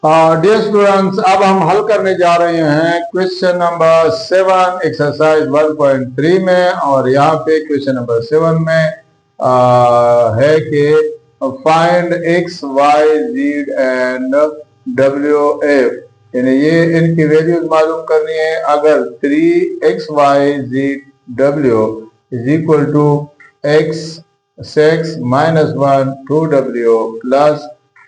Dear students, अब हम हल करने जा रहे हैं क्वेश्चन नंबर 7 एक्सरसाइज 1.3 में। और यहाँ पे क्वेश्चन नंबर 7 में है कि find x y z and डब्ल्यू एफ, यानी ये इनकी वैल्यूज मालूम करनी है। अगर 3x y z w is equal to x 6 minus 1 2w plus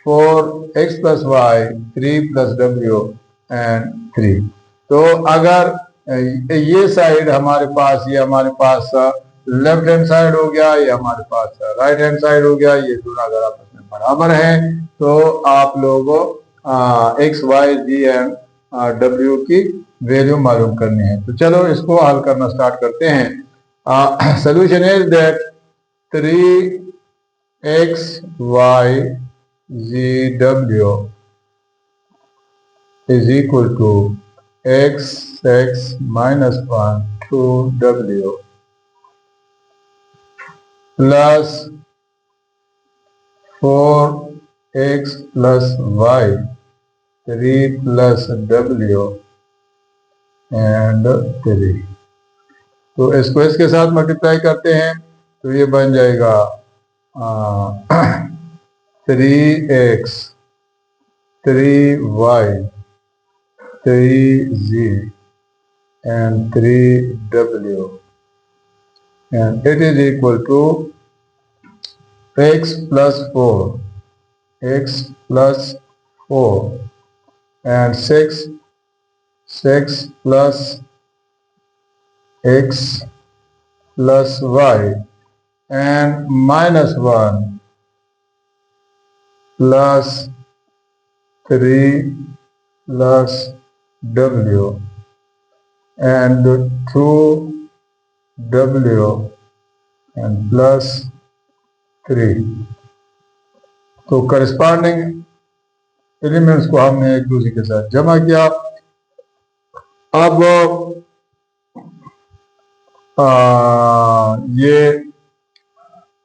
4x plus y 3 plus w and 3। तो अगर ये साइड हमारे पास, ये हमारे पास लेफ्ट हैंड साइड हो गया, ये हमारे पास राइट हैंड साइड हो गया, ये दोनों अगर आपस में बराबर हैं तो आप लोगों एक्स वाई जी एंड डब्ल्यू की वैल्यू मालूम करनी है। तो चलो इसको हल करना स्टार्ट करते हैं। Solution is that 3x y z w is equal to x minus 1 2w plus 4x plus y 3 plus w and 3। तो इसको इसके साथ मल्टीप्लाई करते हैं तो ये बन जाएगा 3x 3y 3z and 3w and it is equal to x plus 4 and 6 plus x plus y and minus 1 plus 3 plus w and 2w and plus 3। तो करस्पॉन्डिंग एलिमेंट्स को हमने एक दूसरे के साथ जमा किया। अब ये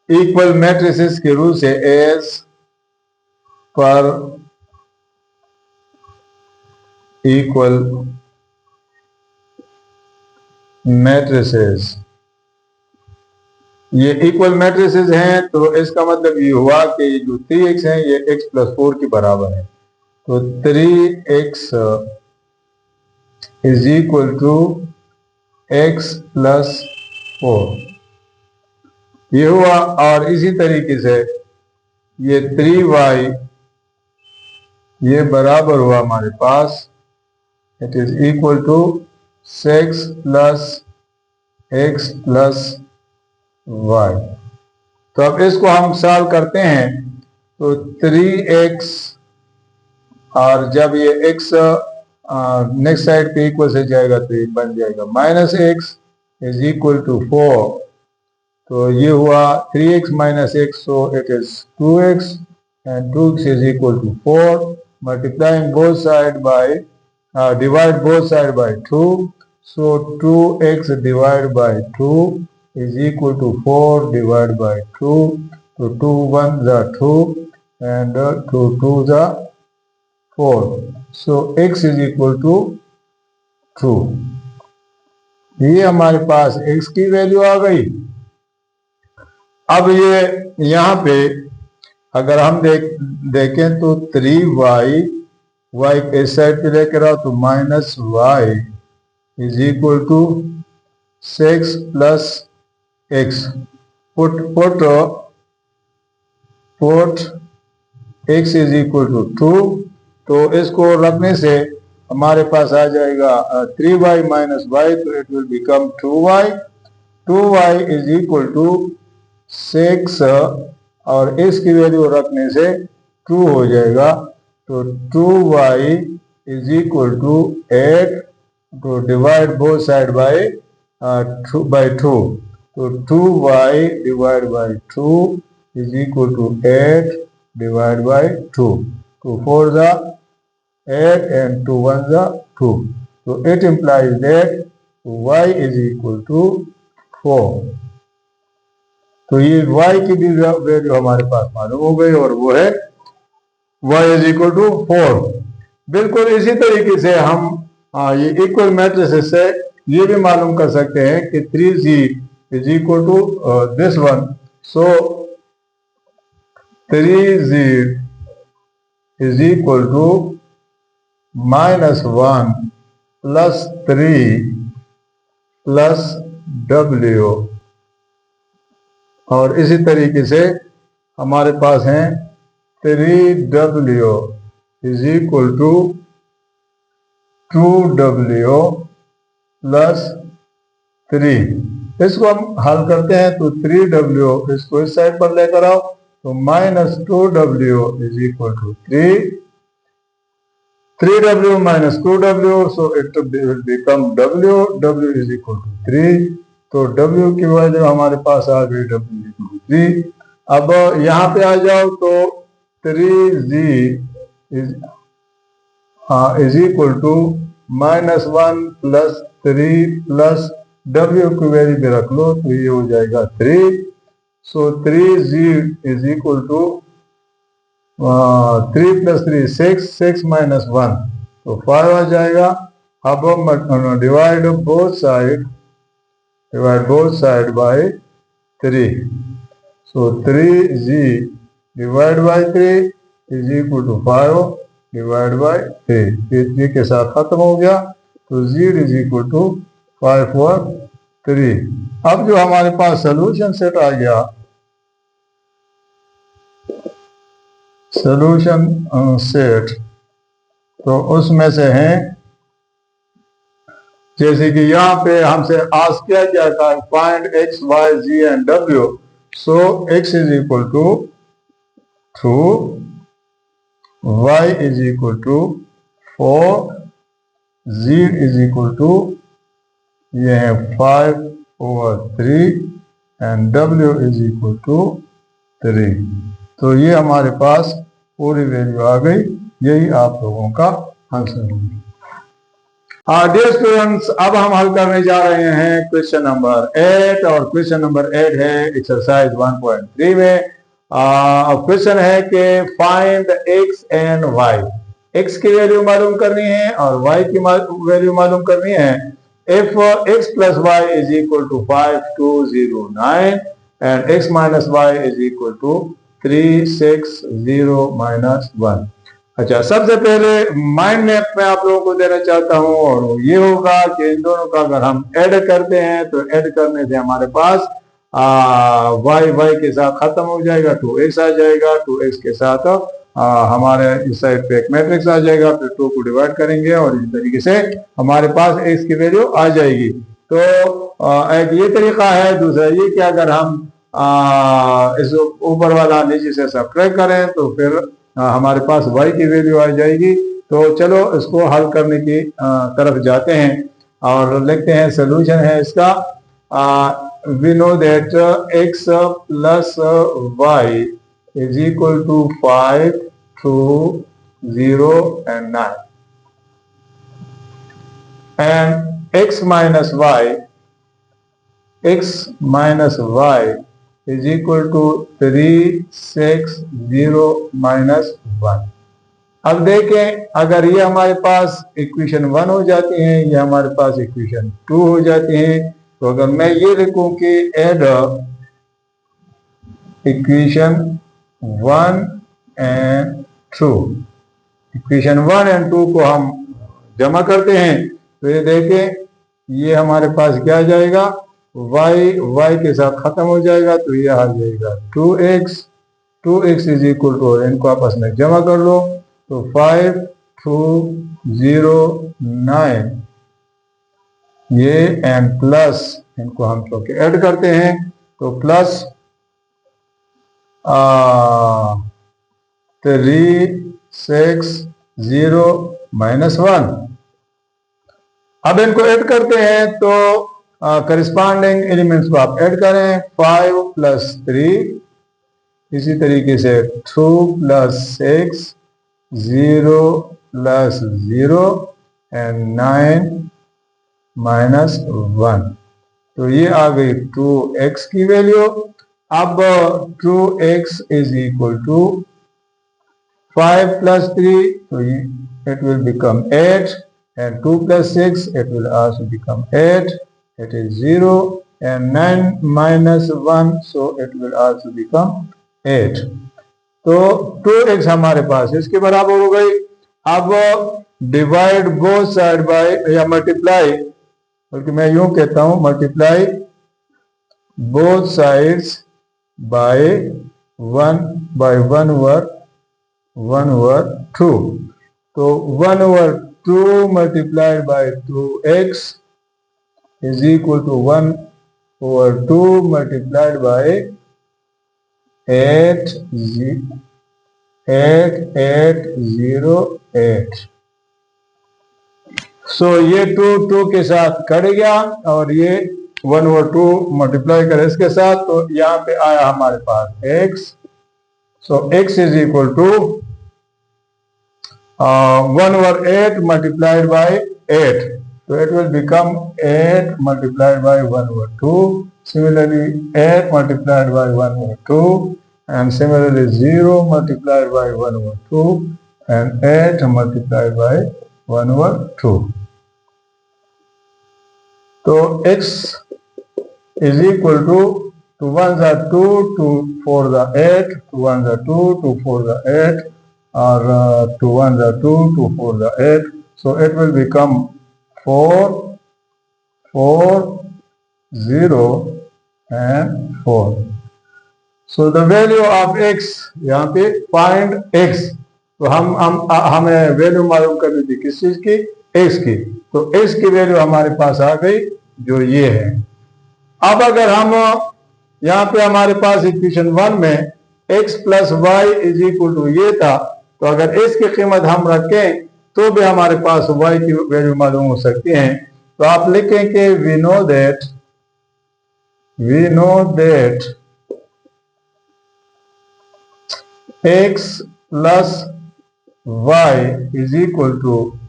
इक्वल मैट्रिसेस के रूल से एज पर इक्वल मैट्रिसेस, ये इक्वल मैट्रिसेस हैं तो इसका मतलब ये हुआ कि ये जो 3x है ये x प्लस 4 के बराबर है। तो 3x is equal to x plus 4 ये हुआ। और इसी तरीके से ये 3y ये बराबर हुआ हमारे पास, it is equal to 6 plus x plus y। तो अब इसको हम सॉल्व करते हैं तो 3x और जब ये x नेक्स्ट साइड पे इक्वल से जाएगा तो ये बन जाएगा minus x is equal to 4। तो ये हुआ 3x minus x, so it is 2x and 2x is equal to 4। Multiplying both side by divide both side by 2, so 2x divide by 2 is equal to 4 divided by 2. So 2 1s are 2 and 2 2s are 4. So x is equal to 2। ये हमारे पास x की value आ गई। अब ये यहाँ पे अगर हम देखें तो 3y y इस साइड पे लेकर आओ तो minus y is equal to 6 plus x put x is equal to 2। तो इसको रखने से हमारे पास आ जाएगा 3y माइनस y, तो it will become 2y। 2y is equal to 6 और इसकी वैल्यू रखने से 2 हो जाएगा। तो 2y इज इक्वल टू 8। तो डिवाइड बोथ साइड बाय 2। तो 2y divided by 2 is equal to 8 divided by 2. 2 4s are 8 and 2 1s are 2. So it implies that y is equal to 4। तो ये y की भी वैल्यू हमारे पास मालूम हो गई और वो है y is equal to 4। बिल्कुल इसी तरीके से हम ये इक्वल मैट्रिसेस से ये भी मालूम कर सकते हैं कि 3z is equal to this one, so 3z is equal to -1 plus 3 plus w, और इसी तरीके से हमारे पास हैं 3w is equal to 2w plus 3। इसको हम हल करते हैं तो 3w इसको इस साइड पर लेकर आओ तो -2w is equal to 3w minus 2w, so it will become w is equal to 3। तो w की वैल्यू हमारे पास आ गई w इक्वल टू 3। अब यहाँ पे आ जाओ तो 3z is equal to -1 plus 3 plus w की वैल्यू भी रख लो तो ये हो जाएगा 3। So 3z is equal to 3 plus 3 6 minus 1 तो 5 आ जाएगा। अब हम divide both side by 3, so 3z divide by 3 is equal to 5 divide by 3, 3 के साथ खत्म हो गया तो z इज इक्वल टू 5 और 3। अब जो हमारे पास सोल्यूशन सेट आ गया, सोल्यूशन सेट, तो उसमें से हैं जैसे कि यहाँ पे हमसे आस्क किया गया था find x, y, z and w, so x is equal to 2, y is equal to 4, z is equal to ये है 5 over 3 and w is equal to 3। तो ये हमारे पास पूरी वैल्यू आ गई। यही आप लोगों का आंसर होगी। डियर स्टूडेंट्स, अब हम हल करने जा रहे हैं क्वेश्चन नंबर 8, और क्वेश्चन नंबर 8 है एक्सरसाइज 1.3 में। क्वेश्चन है कि find x and y, x की वैल्यू मालूम करनी है और y की वैल्यू मालूम करनी है। if x plus y is equal to 5, 2, 0, 9 and x minus y is equal to 3, 6, 0, -1। अच्छा, सबसे पहले माइंड मैप में आप लोगों को देना चाहता हूं, और ये होगा कि इन दोनों का अगर हम ऐड करते हैं तो ऐड करने से हमारे पास y के साथ खत्म हो जाएगा, 2x आ जाएगा, 2x के साथ हमारे इस साइड पे एक मैट्रिक्स आ जाएगा, फिर 2 को डिवाइड करेंगे और इस तरीके से हमारे पास x की वैल्यू आ जाएगी। तो एक ये तरीका है। दूसरा ये कि अगर हम इस ऊपर वाला नीचे से सब्ट्रैक्ट करें तो फिर हमारे पास y की वैल्यू आ जाएगी। तो चलो इसको हल करने की तरफ जाते हैं और लिखते हैं। सोल्यूशन है इसका, we know that x plus y is equal to 5, 2, 0 and 9, and x minus y is equal to 3, 6, 0, -1। अब देखें, अगर ये हमारे पास इक्वेशन 1 हो जाती है, ये हमारे पास इक्वेशन 2 हो जाती है, तो अगर मैं ये लिखूं कि add equation 1 and 2, equation 1 and 2 को हम जमा करते हैं तो ये देखें, ये हमारे पास क्या आ जाएगा, y के साथ खत्म हो जाएगा तो ये आ जाएगा 2x इज इक्वल टू, इनको आपस में जमा कर लो तो 5, 2, 0, 9 ये एंड प्लस, इनको हम लोग ऐड करते हैं तो प्लस 3, 6, 0, -1। अब इनको ऐड करते हैं तो करस्पॉन्डिंग एलिमेंट्स को आप ऐड करें। 5 प्लस 3, इसी तरीके से 2 प्लस 6, 0 प्लस 0 एंड 9 -1। तो ये आ गई 2x की वैल्यू। अब 2x is equal to 5 plus 3, तो ये it will become 8, and 2 plus 6, it will also become 8. It is 0, and 9 minus 1, so it will also become 8. तो 2x हमारे पास इसके बराबर हो गई। अब डिवाइड बोथ साइड बाय, या मल्टीप्लाई, बल्कि मैं यूं कहता हूं multiply both sides by 1 over 2। तो 1 over 2 multiplied by 2x is equal to 1 over 2 multiplied by 8808। सो ये 2 के साथ कट गया और ये 1 over 2 मल्टीप्लाई करें इसके साथ, तो यहाँ पे आया हमारे पास x। So x is equal to 1 over 8 multiplied by 8. So it will become 8 multiplied by 1 over 2. Similarly, 8 multiplied by 1 over 2. And similarly, 0 multiplied by 1 over 2. And 8 multiplied by 1 over 2. So x is equal to 2 ones are 2, 2 4s are 8, 2 ones are 2, 2 4s are 8, or 2 ones are 2, 2 4s are 8. So it will become 4, 4, 0 and 4. So the value of x, यहाँ पे find x, तो हमें value मालूम करनी थी किस चीज की, x की। तो x की वैल्यू हमारे पास आ गई जो ये है। अब अगर हम यहाँ पे हमारे पास इक्वेशन 1 में x plus y is equal to ये था, तो अगर x की कीमत हम रखें तो भी हमारे पास y की वैल्यू मालूम हो सकती है। तो आप लिखें कि we know that x plus y is equal to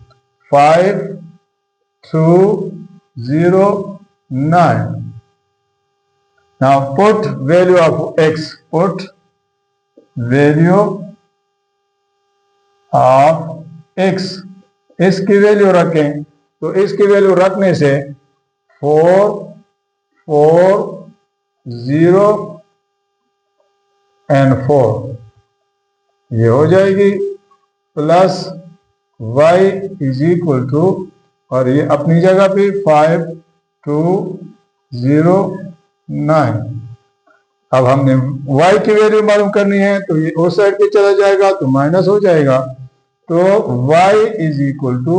5, 2, 0, 9. Now put value of x, put value of x, इसकी वैल्यू रखें, तो इसकी वैल्यू रखने से 4, 4, 0 and 4 ये हो जाएगी, plus y is equal to, और ये अपनी जगह पे 5, 2, 0, 9। अब हमने y की वैल्यू मालूम करनी है, तो ये उस साइड पे चला जाएगा तो माइनस हो जाएगा। तो y इज इक्वल टू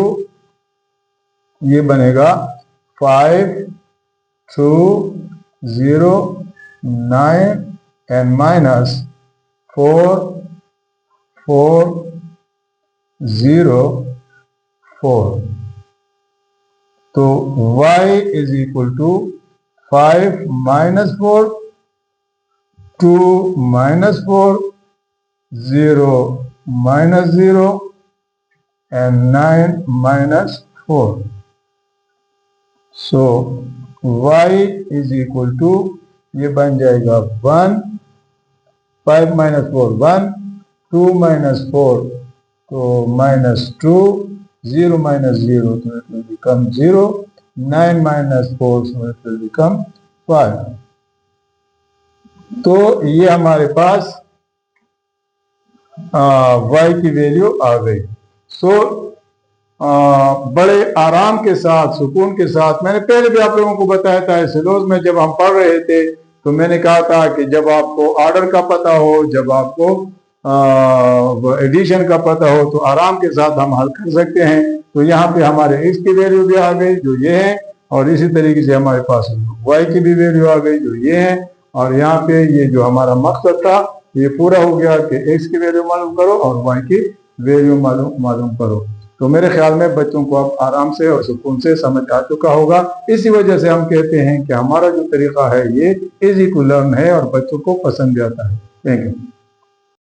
ये बनेगा 5, 2, 0, 9 एंड माइनस 4, 4, 0, 4। तो y is equal to 5 minus 4, 2 minus 4, 0 minus 0 and 9 minus 4. So y is equal to ये बन जाएगा 1, 5 minus 4 1, 2 minus 4 तो minus 2, 0 minus 0 तो it will become 0, 9 minus 4 so it will become 5। तो ये हमारे पास y की वैल्यू आ गई। सो बड़े आराम के साथ, सुकून के साथ, मैंने पहले भी आप लोगों को बताया था सिलोज में जब हम पढ़ रहे थे तो मैंने कहा था कि जब आपको ऑर्डर का पता हो, जब आपको एडिशन का पता हो तो आराम के साथ हम हल कर सकते हैं। तो यहाँ पे हमारे x की वैल्यू भी आ गई जो ये है, और इसी तरीके से हमारे पास y की भी वैल्यू आ गई जो ये है, और यहाँ पे ये जो हमारा मकसद था ये पूरा हो गया कि x की वैल्यू मालूम करो और y की वैल्यू मालूम करो। तो मेरे ख्याल में बच्चों को अब आराम से और सुकून से समझ आ चुका होगा। इसी वजह से हम कहते हैं कि हमारा जो तरीका है ये इजी टू लर्न है और बच्चों को पसंद भी आता है। Thank you.